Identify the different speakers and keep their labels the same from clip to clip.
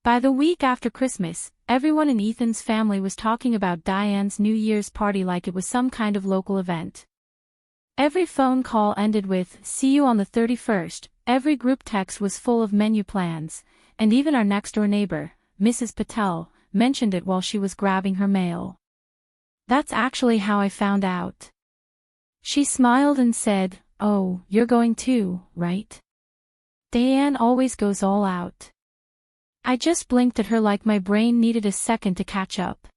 Speaker 1: By the week after Christmas, everyone in Ethan's family was talking about Diane's New Year's party like it was some kind of local event. Every phone call ended with, "See you on the 31st, every group text was full of menu plans, and even our next-door neighbor, Mrs. Patel, mentioned it while she was grabbing her mail. "That's actually how I found out." She smiled and said, "Oh, you're going too, right?" Diane always goes all out. I just blinked at her like my brain needed a second to catch up.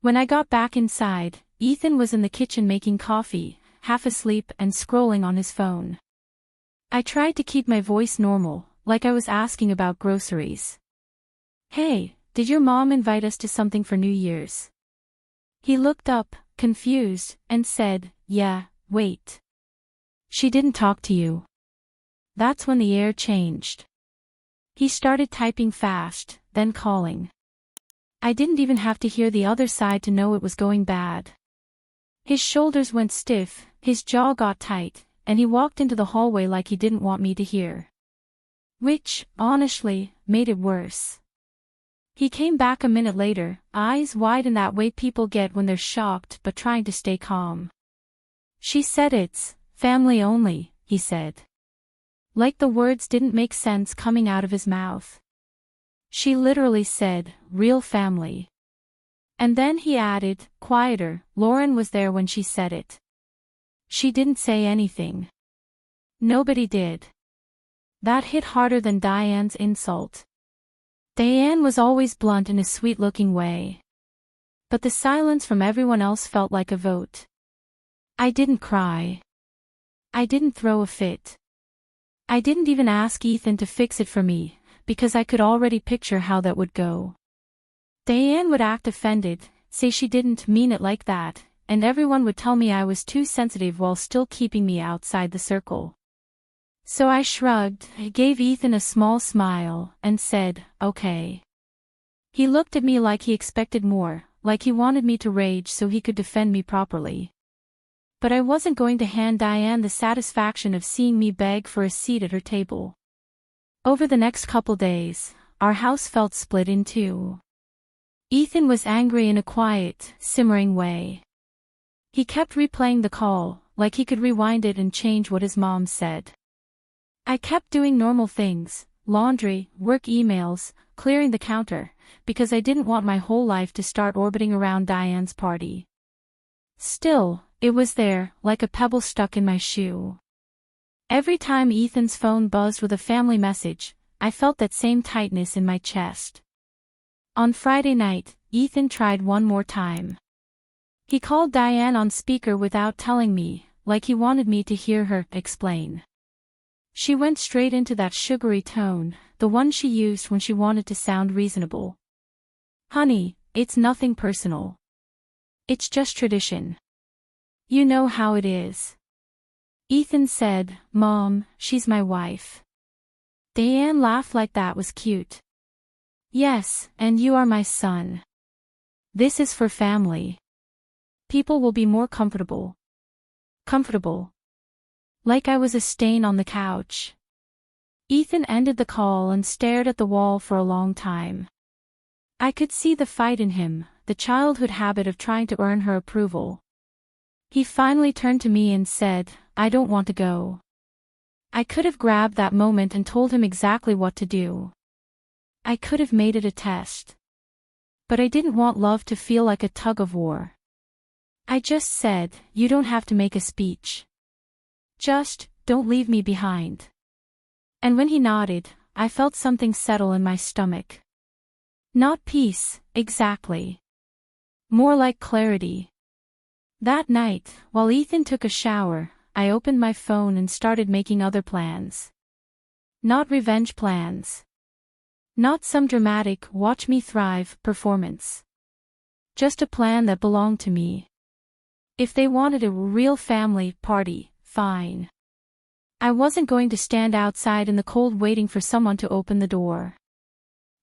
Speaker 1: When I got back inside, Ethan was in the kitchen making coffee, half asleep and scrolling on his phone. I tried to keep my voice normal, like I was asking about groceries. "Hey, did your mom invite us to something for New Year's?" He looked up, confused, and said, "Yeah, wait. She didn't talk to you?" That's when the air changed. He started typing fast, then calling. I didn't even have to hear the other side to know it was going bad. His shoulders went stiff, his jaw got tight, and he walked into the hallway like he didn't want me to hear. Which, honestly, made it worse. He came back a minute later, eyes wide in that way people get when they're shocked but trying to stay calm. "She said it's family only," he said. Like the words didn't make sense coming out of his mouth. She literally said, "real family." And then he added, quieter, "Lauren was there when she said it." She didn't say anything. Nobody did. That hit harder than Diane's insult. Diane was always blunt in a sweet-looking way. But the silence from everyone else felt like a vote. I didn't cry. I didn't throw a fit. I didn't even ask Ethan to fix it for me, because I could already picture how that would go. Diane would act offended, say she didn't mean it like that, and everyone would tell me I was too sensitive while still keeping me outside the circle. So I shrugged, gave Ethan a small smile, and said, "Okay." He looked at me like he expected more, like he wanted me to rage so he could defend me properly. But I wasn't going to hand Diane the satisfaction of seeing me beg for a seat at her table. Over the next couple days, our house felt split in two. Ethan was angry in a quiet, simmering way. He kept replaying the call, like he could rewind it and change what his mom said. I kept doing normal things, laundry, work emails, clearing the counter, because I didn't want my whole life to start orbiting around Diane's party. Still, it was there, like a pebble stuck in my shoe. Every time Ethan's phone buzzed with a family message, I felt that same tightness in my chest. On Friday night, Ethan tried one more time. He called Diane on speaker without telling me, like he wanted me to hear her explain. She went straight into that sugary tone, the one she used when she wanted to sound reasonable. "Honey, it's nothing personal. It's just tradition. You know how it is." Ethan said, "Mom, she's my wife." Diane laughed like that was cute. "Yes, and you are my son. This is for family. People will be more comfortable." Comfortable. Like I was a stain on the couch. Ethan ended the call and stared at the wall for a long time. I could see the fight in him, the childhood habit of trying to earn her approval. He finally turned to me and said, "I don't want to go." I could have grabbed that moment and told him exactly what to do. I could have made it a test. But I didn't want love to feel like a tug of war. I just said, "You don't have to make a speech. Just, don't leave me behind." And when he nodded, I felt something settle in my stomach. Not peace, exactly. More like clarity. That night, while Ethan took a shower, I opened my phone and started making other plans. Not revenge plans. Not some dramatic, watch me thrive, performance. Just a plan that belonged to me. If they wanted a real family party, fine. I wasn't going to stand outside in the cold waiting for someone to open the door.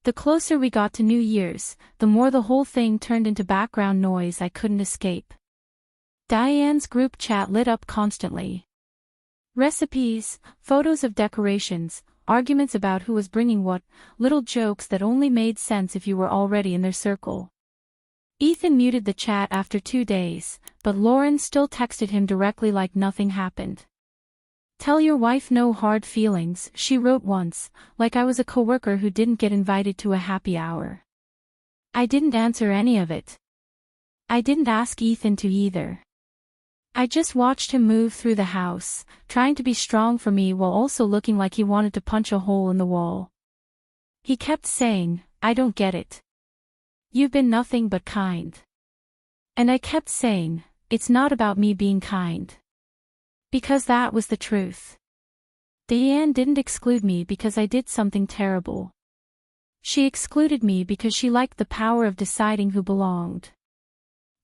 Speaker 1: The closer we got to New Year's, the more the whole thing turned into background noise I couldn't escape. Diane's group chat lit up constantly. Recipes, photos of decorations, arguments about who was bringing what, little jokes that only made sense if you were already in their circle. Ethan muted the chat after 2 days, but Lauren still texted him directly like nothing happened. "Tell your wife no hard feelings," she wrote once, like I was a coworker who didn't get invited to a happy hour. I didn't answer any of it. I didn't ask Ethan to either. I just watched him move through the house, trying to be strong for me while also looking like he wanted to punch a hole in the wall. He kept saying, "I don't get it. You've been nothing but kind." And I kept saying, "It's not about me being kind." Because that was the truth. Diane didn't exclude me because I did something terrible. She excluded me because she liked the power of deciding who belonged.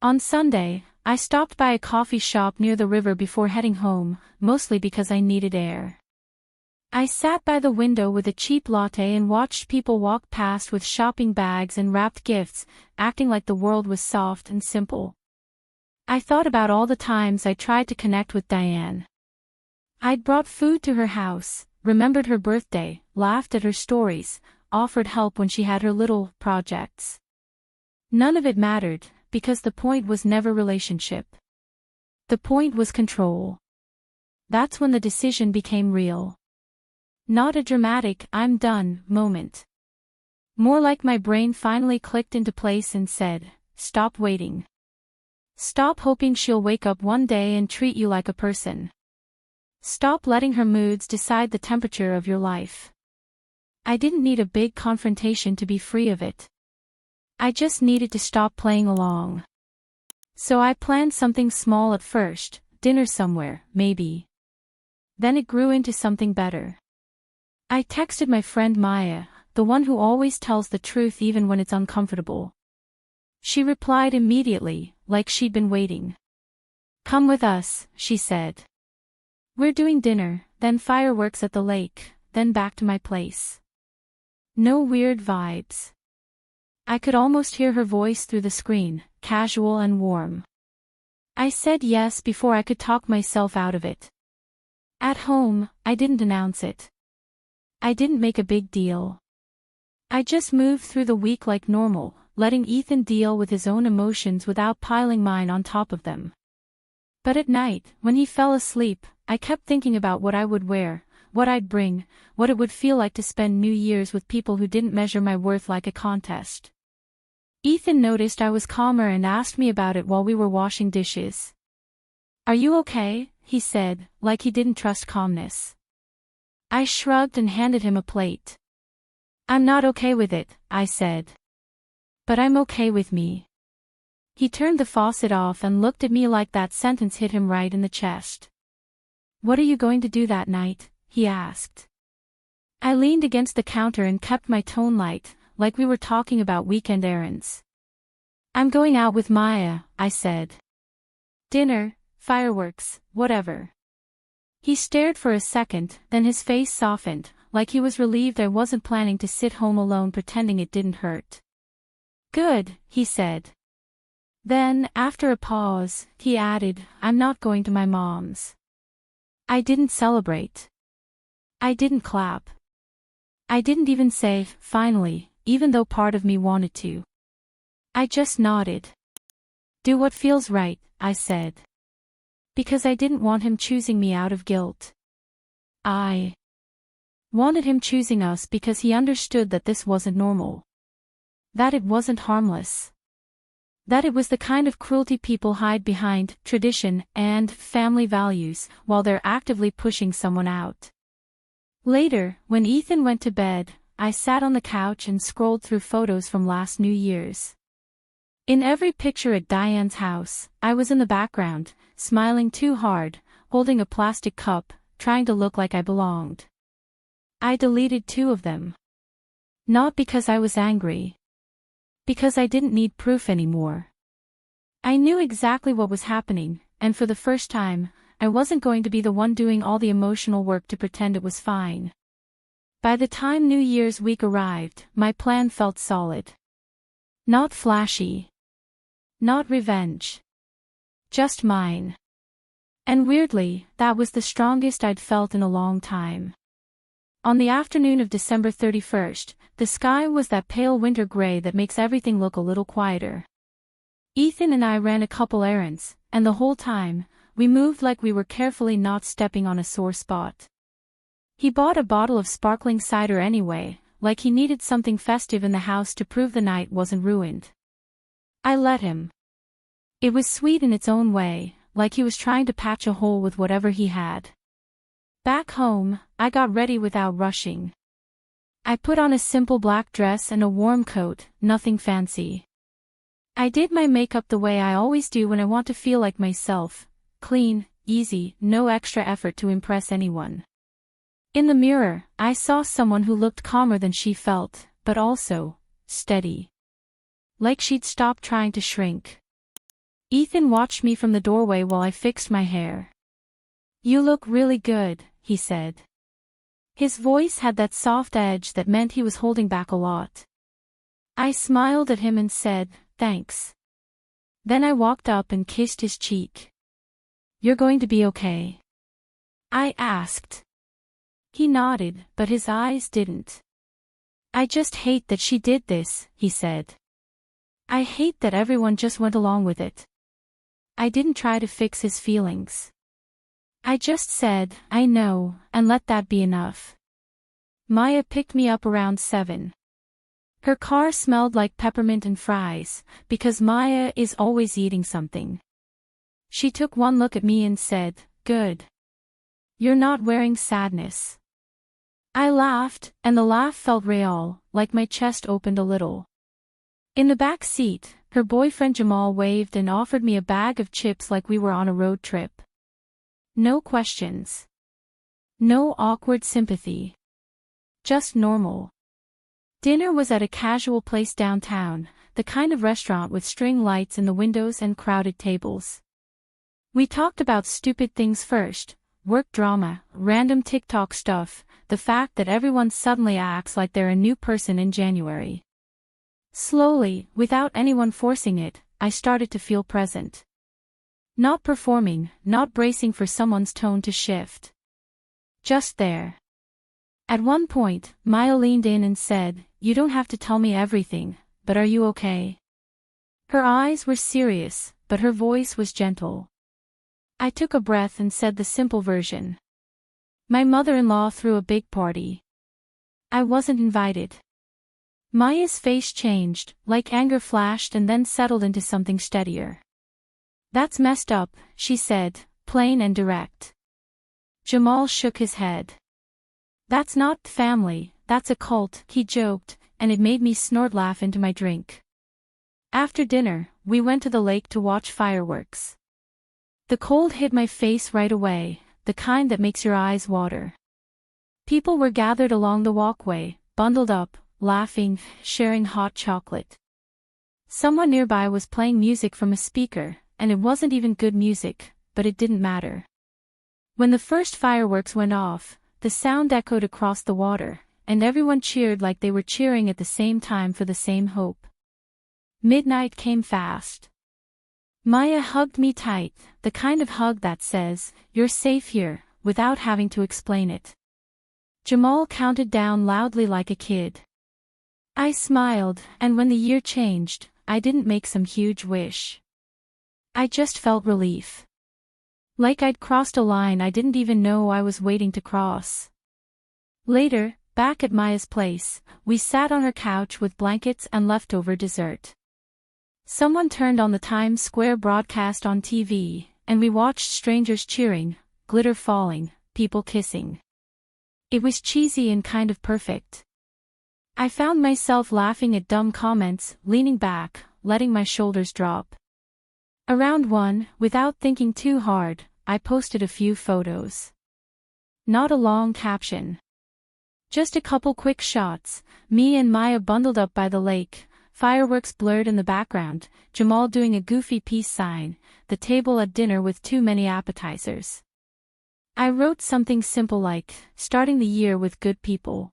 Speaker 1: On Sunday, I stopped by a coffee shop near the river before heading home, mostly because I needed air. I sat by the window with a cheap latte and watched people walk past with shopping bags and wrapped gifts, acting like the world was soft and simple. I thought about all the times I tried to connect with Diane. I'd brought food to her house, remembered her birthday, laughed at her stories, offered help when she had her little projects. None of it mattered, because the point was never relationship. The point was control. That's when the decision became real. Not a dramatic "I'm done" moment. More like my brain finally clicked into place and said, "Stop waiting. Stop hoping she'll wake up one day and treat you like a person. Stop letting her moods decide the temperature of your life." I didn't need a big confrontation to be free of it. I just needed to stop playing along. So I planned something small at first, dinner somewhere, maybe. Then it grew into something better. I texted my friend Maya, the one who always tells the truth even when it's uncomfortable. She replied immediately, like she'd been waiting. "Come with us," she said. "We're doing dinner, then fireworks at the lake, then back to my place." No weird vibes. I could almost hear her voice through the screen, casual and warm. I said yes before I could talk myself out of it. At home, I didn't announce it. I didn't make a big deal. I just moved through the week like normal, letting Ethan deal with his own emotions without piling mine on top of them. But at night, when he fell asleep, I kept thinking about what I would wear, what I'd bring, what it would feel like to spend New Year's with people who didn't measure my worth like a contest. Ethan noticed I was calmer and asked me about it while we were washing dishes. "Are you okay?" he said, like he didn't trust calmness. I shrugged and handed him a plate. "I'm not okay with it," I said. "But I'm okay with me." He turned the faucet off and looked at me like that sentence hit him right in the chest. "What are you going to do that night?" he asked. I leaned against the counter and kept my tone light, like we were talking about weekend errands. "I'm going out with Maya," I said. "Dinner, fireworks, whatever." He stared for a second, then his face softened, like he was relieved I wasn't planning to sit home alone pretending it didn't hurt. "Good," he said. Then, after a pause, he added, "I'm not going to my mom's." I didn't celebrate. I didn't clap. I didn't even say, "Finally," even though part of me wanted to. I just nodded. "Do what feels right," I said. Because I didn't want him choosing me out of guilt. I wanted him choosing us because he understood that this wasn't normal. That it wasn't harmless. That it was the kind of cruelty people hide behind tradition and family values while they're actively pushing someone out. Later, when Ethan went to bed, I sat on the couch and scrolled through photos from last New Year's. In every picture at Diane's house, I was in the background, smiling too hard, holding a plastic cup, trying to look like I belonged. I deleted 2 of them. Not because I was angry. Because I didn't need proof anymore. I knew exactly what was happening, and for the first time, I wasn't going to be the one doing all the emotional work to pretend it was fine. By the time New Year's week arrived, my plan felt solid. Not flashy. Not revenge. Just mine. And weirdly, that was the strongest I'd felt in a long time. On the afternoon of December 31st, the sky was that pale winter gray that makes everything look a little quieter. Ethan and I ran a couple errands, and the whole time, we moved like we were carefully not stepping on a sore spot. He bought a bottle of sparkling cider anyway, like he needed something festive in the house to prove the night wasn't ruined. I let him. It was sweet in its own way, like he was trying to patch a hole with whatever he had. Back home, I got ready without rushing. I put on a simple black dress and a warm coat, nothing fancy. I did my makeup the way I always do when I want to feel like myself, clean, easy, no extra effort to impress anyone. In the mirror, I saw someone who looked calmer than she felt, but also steady. Like she'd stopped trying to shrink. Ethan watched me from the doorway while I fixed my hair. "You look really good," he said. His voice had that soft edge that meant he was holding back a lot. I smiled at him and said, "Thanks." Then I walked up and kissed his cheek. "You're going to be okay?" I asked. He nodded, but his eyes didn't. "I just hate that she did this," he said. "I hate that everyone just went along with it." I didn't try to fix his feelings. I just said, "I know," and let that be enough. Maya picked me up around 7. Her car smelled like peppermint and fries, because Maya is always eating something. She took one look at me and said, "Good. You're not wearing sadness." I laughed, and the laugh felt real, like my chest opened a little. In the back seat, her boyfriend Jamal waved and offered me a bag of chips like we were on a road trip. No questions. No awkward sympathy. Just normal. Dinner was at a casual place downtown, the kind of restaurant with string lights in the windows and crowded tables. We talked about stupid things first, work drama, random TikTok stuff, the fact that everyone suddenly acts like they're a new person in January. Slowly, without anyone forcing it, I started to feel present. Not performing, not bracing for someone's tone to shift. Just there. At one point, Maya leaned in and said, "You don't have to tell me everything, but are you okay?" Her eyes were serious, but her voice was gentle. I took a breath and said the simple version. "My mother-in-law threw a big party. I wasn't invited." Maya's face changed, like anger flashed and then settled into something steadier. "That's messed up," she said, plain and direct. Jamal shook his head. "That's not family, that's a cult," he joked, and it made me snort laugh into my drink. After dinner, we went to the lake to watch fireworks. The cold hit my face right away, the kind that makes your eyes water. People were gathered along the walkway, bundled up, laughing, sharing hot chocolate. Someone nearby was playing music from a speaker, and it wasn't even good music, but it didn't matter. When the first fireworks went off, the sound echoed across the water, and everyone cheered like they were cheering at the same time for the same hope. Midnight came fast. Maya hugged me tight, the kind of hug that says, "You're safe here," without having to explain it. Jamal counted down loudly like a kid. I smiled, and when the year changed, I didn't make some huge wish. I just felt relief. Like I'd crossed a line I didn't even know I was waiting to cross. Later, back at Maya's place, we sat on her couch with blankets and leftover dessert. Someone turned on the Times Square broadcast on TV, and we watched strangers cheering, glitter falling, people kissing. It was cheesy and kind of perfect. I found myself laughing at dumb comments, leaning back, letting my shoulders drop. Around 1, without thinking too hard, I posted a few photos. Not a long caption. Just a couple quick shots, me and Maya bundled up by the lake, fireworks blurred in the background, Jamal doing a goofy peace sign, the table at dinner with too many appetizers. I wrote something simple like, "Starting the year with good people."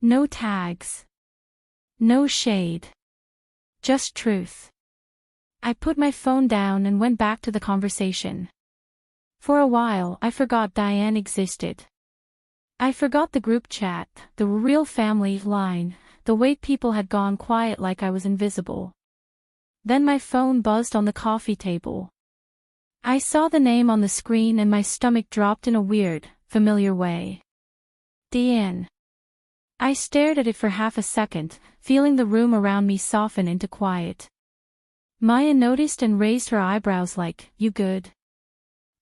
Speaker 1: No tags. No shade. Just truth. I put my phone down and went back to the conversation. For a while I forgot Diane existed. I forgot the group chat, the real family line, the way people had gone quiet like I was invisible. Then my phone buzzed on the coffee table. I saw the name on the screen and my stomach dropped in a weird, familiar way. Diane. I stared at it for half a second, feeling the room around me soften into quiet. Maya noticed and raised her eyebrows like, "You good?"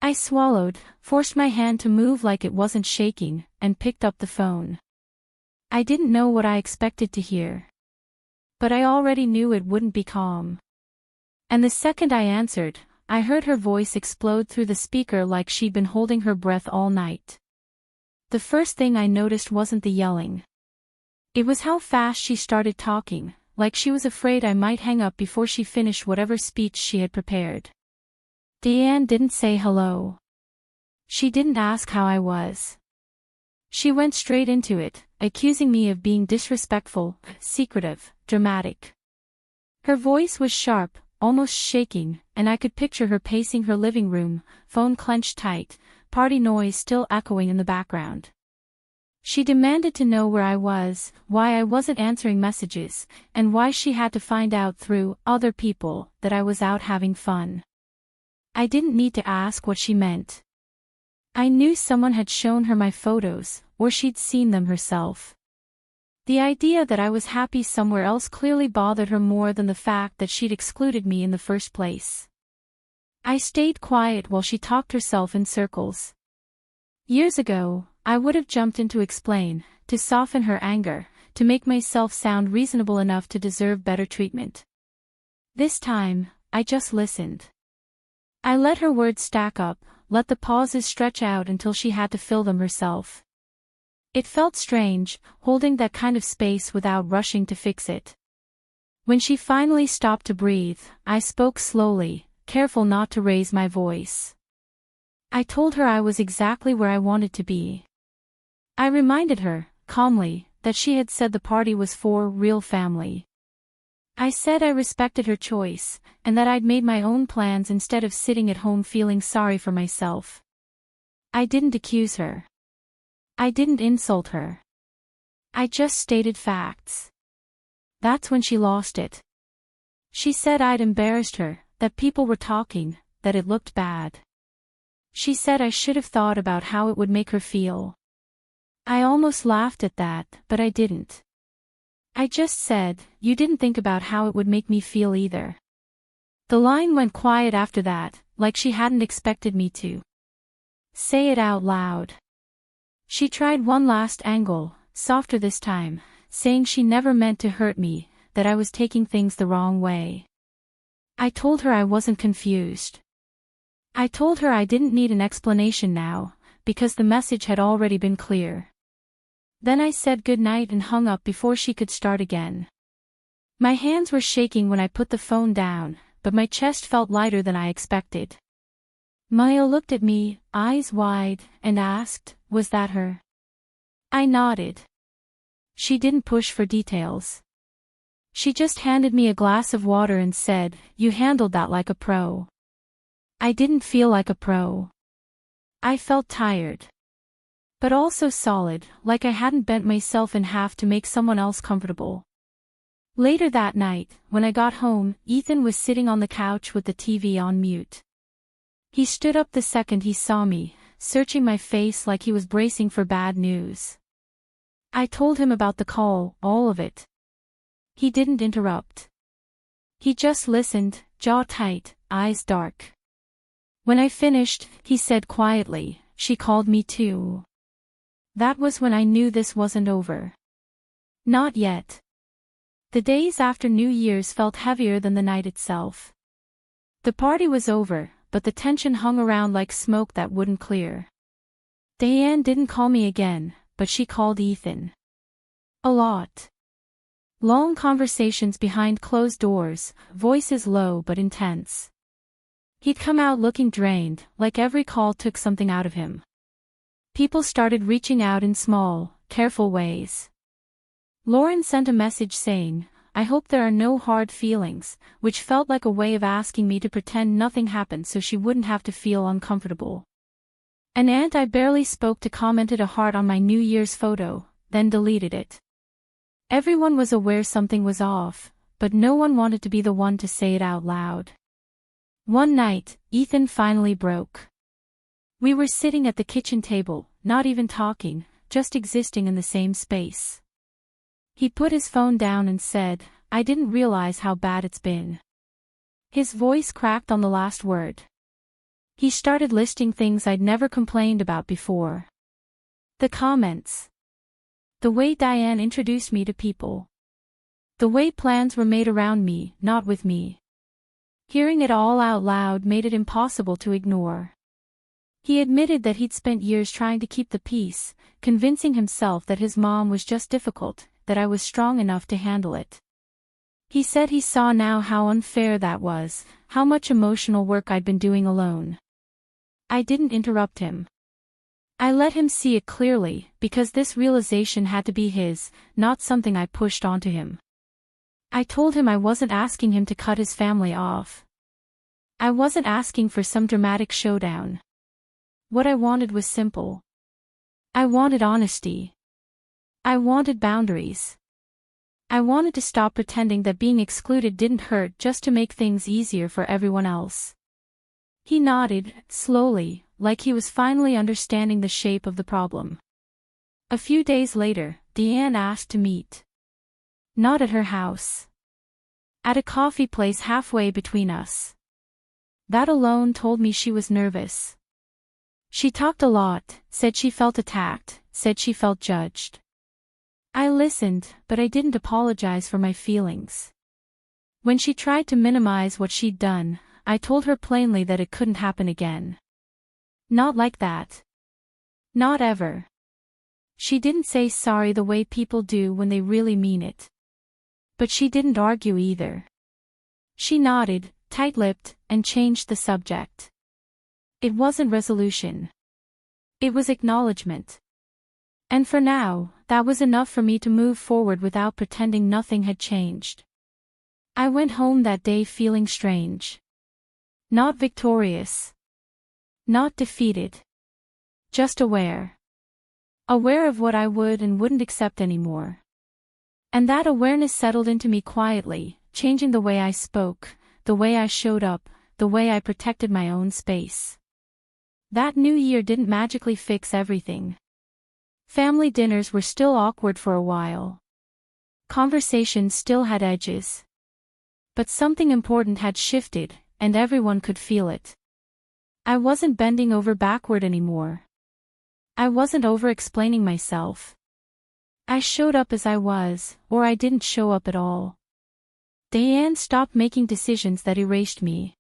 Speaker 1: I swallowed, forced my hand to move like it wasn't shaking, and picked up the phone. I didn't know what I expected to hear. But I already knew it wouldn't be calm. And the second I answered, I heard her voice explode through the speaker like she'd been holding her breath all night. The first thing I noticed wasn't the yelling. It was how fast she started talking, like she was afraid I might hang up before she finished whatever speech she had prepared. Diane didn't say hello. She didn't ask how I was. She went straight into it, accusing me of being disrespectful, secretive, dramatic. Her voice was sharp, almost shaking, and I could picture her pacing her living room, phone clenched tight, party noise still echoing in the background. She demanded to know where I was, why I wasn't answering messages, and why she had to find out through other people that I was out having fun. I didn't need to ask what she meant. I knew someone had shown her my photos, or she'd seen them herself. The idea that I was happy somewhere else clearly bothered her more than the fact that she'd excluded me in the first place. I stayed quiet while she talked herself in circles. Years ago, I would have jumped in to explain, to soften her anger, to make myself sound reasonable enough to deserve better treatment. This time, I just listened. I let her words stack up, let the pauses stretch out until she had to fill them herself. It felt strange, holding that kind of space without rushing to fix it. When she finally stopped to breathe, I spoke slowly, careful not to raise my voice. I told her I was exactly where I wanted to be. I reminded her, calmly, that she had said the party was for real family. I said I respected her choice, and that I'd made my own plans instead of sitting at home feeling sorry for myself. I didn't accuse her. I didn't insult her. I just stated facts. That's when she lost it. She said I'd embarrassed her, that people were talking, that it looked bad. She said I should have thought about how it would make her feel. I almost laughed at that, but I didn't. I just said, "You didn't think about how it would make me feel either." The line went quiet after that, like she hadn't expected me to say it out loud. She tried one last angle, softer this time, saying she never meant to hurt me, that I was taking things the wrong way. I told her I wasn't confused. I told her I didn't need an explanation now, because the message had already been clear. Then I said goodnight and hung up before she could start again. My hands were shaking when I put the phone down, but my chest felt lighter than I expected. Maya looked at me, eyes wide, and asked, "Was that her?" I nodded. She didn't push for details. She just handed me a glass of water and said, "You handled that like a pro." I didn't feel like a pro. I felt tired. But also solid, like I hadn't bent myself in half to make someone else comfortable. Later that night, when I got home, Ethan was sitting on the couch with the TV on mute. He stood up the second he saw me, searching my face like he was bracing for bad news. I told him about the call, all of it. He didn't interrupt. He just listened, jaw tight, eyes dark. When I finished, he said quietly, "She called me too." That was when I knew this wasn't over. Not yet. The days after New Year's felt heavier than the night itself. The party was over, but the tension hung around like smoke that wouldn't clear. Diane didn't call me again, but she called Ethan. A lot. Long conversations behind closed doors, voices low but intense. He'd come out looking drained, like every call took something out of him. People started reaching out in small, careful ways. Lauren sent a message saying, "I hope there are no hard feelings," which felt like a way of asking me to pretend nothing happened so she wouldn't have to feel uncomfortable. An aunt I barely spoke to commented a heart on my New Year's photo, then deleted it. Everyone was aware something was off, but no one wanted to be the one to say it out loud. One night, Ethan finally broke. We were sitting at the kitchen table, not even talking, just existing in the same space. He put his phone down and said, "I didn't realize how bad it's been." His voice cracked on the last word. He started listing things I'd never complained about before. The comments. The way Diane introduced me to people. The way plans were made around me, not with me. Hearing it all out loud made it impossible to ignore. He admitted that he'd spent years trying to keep the peace, convincing himself that his mom was just difficult, that I was strong enough to handle it. He said he saw now how unfair that was, how much emotional work I'd been doing alone. I didn't interrupt him. I let him see it clearly, because this realization had to be his, not something I pushed onto him. I told him I wasn't asking him to cut his family off. I wasn't asking for some dramatic showdown. What I wanted was simple. I wanted honesty. I wanted boundaries. I wanted to stop pretending that being excluded didn't hurt just to make things easier for everyone else. He nodded, slowly, like he was finally understanding the shape of the problem. A few days later, Diane asked to meet. Not at her house. At a coffee place halfway between us. That alone told me she was nervous. She talked a lot, said she felt attacked, said she felt judged. I listened, but I didn't apologize for my feelings. When she tried to minimize what she'd done, I told her plainly that it couldn't happen again. Not like that. Not ever. She didn't say sorry the way people do when they really mean it. But she didn't argue either. She nodded, tight-lipped, and changed the subject. It wasn't resolution. It was acknowledgement. And for now, that was enough for me to move forward without pretending nothing had changed. I went home that day feeling strange. Not victorious. Not defeated. Just aware. Aware of what I would and wouldn't accept anymore. And that awareness settled into me quietly, changing the way I spoke, the way I showed up, the way I protected my own space. That new year didn't magically fix everything. Family dinners were still awkward for a while. Conversations still had edges. But something important had shifted, and everyone could feel it. I wasn't bending over backward anymore. I wasn't over-explaining myself. I showed up as I was, or I didn't show up at all. Diane stopped making decisions that erased me.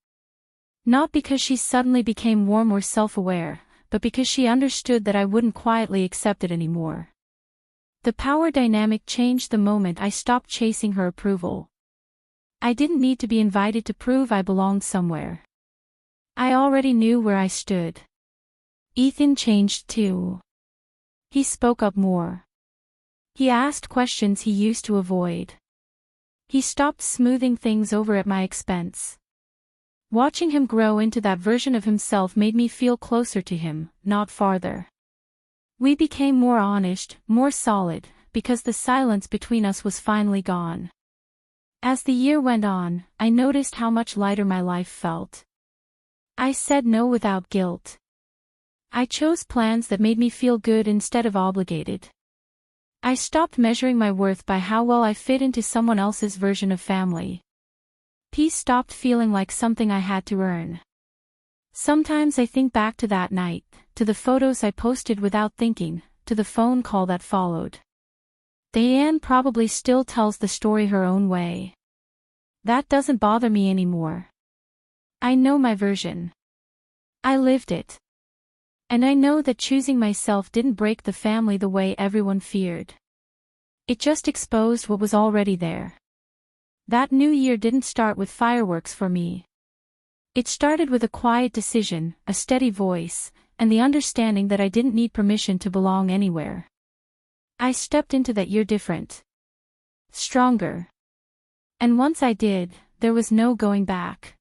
Speaker 1: Not because she suddenly became warm or self-aware, but because she understood that I wouldn't quietly accept it anymore. The power dynamic changed the moment I stopped chasing her approval. I didn't need to be invited to prove I belonged somewhere. I already knew where I stood. Ethan changed too. He spoke up more. He asked questions he used to avoid. He stopped smoothing things over at my expense. Watching him grow into that version of himself made me feel closer to him, not farther. We became more honest, more solid, because the silence between us was finally gone. As the year went on, I noticed how much lighter my life felt. I said no without guilt. I chose plans that made me feel good instead of obligated. I stopped measuring my worth by how well I fit into someone else's version of family. Peace stopped feeling like something I had to earn. Sometimes I think back to that night, to the photos I posted without thinking, to the phone call that followed. Diane probably still tells the story her own way. That doesn't bother me anymore. I know my version. I lived it. And I know that choosing myself didn't break the family the way everyone feared. It just exposed what was already there. That new year didn't start with fireworks for me. It started with a quiet decision, a steady voice, and the understanding that I didn't need permission to belong anywhere. I stepped into that year different. Stronger. And once I did, there was no going back.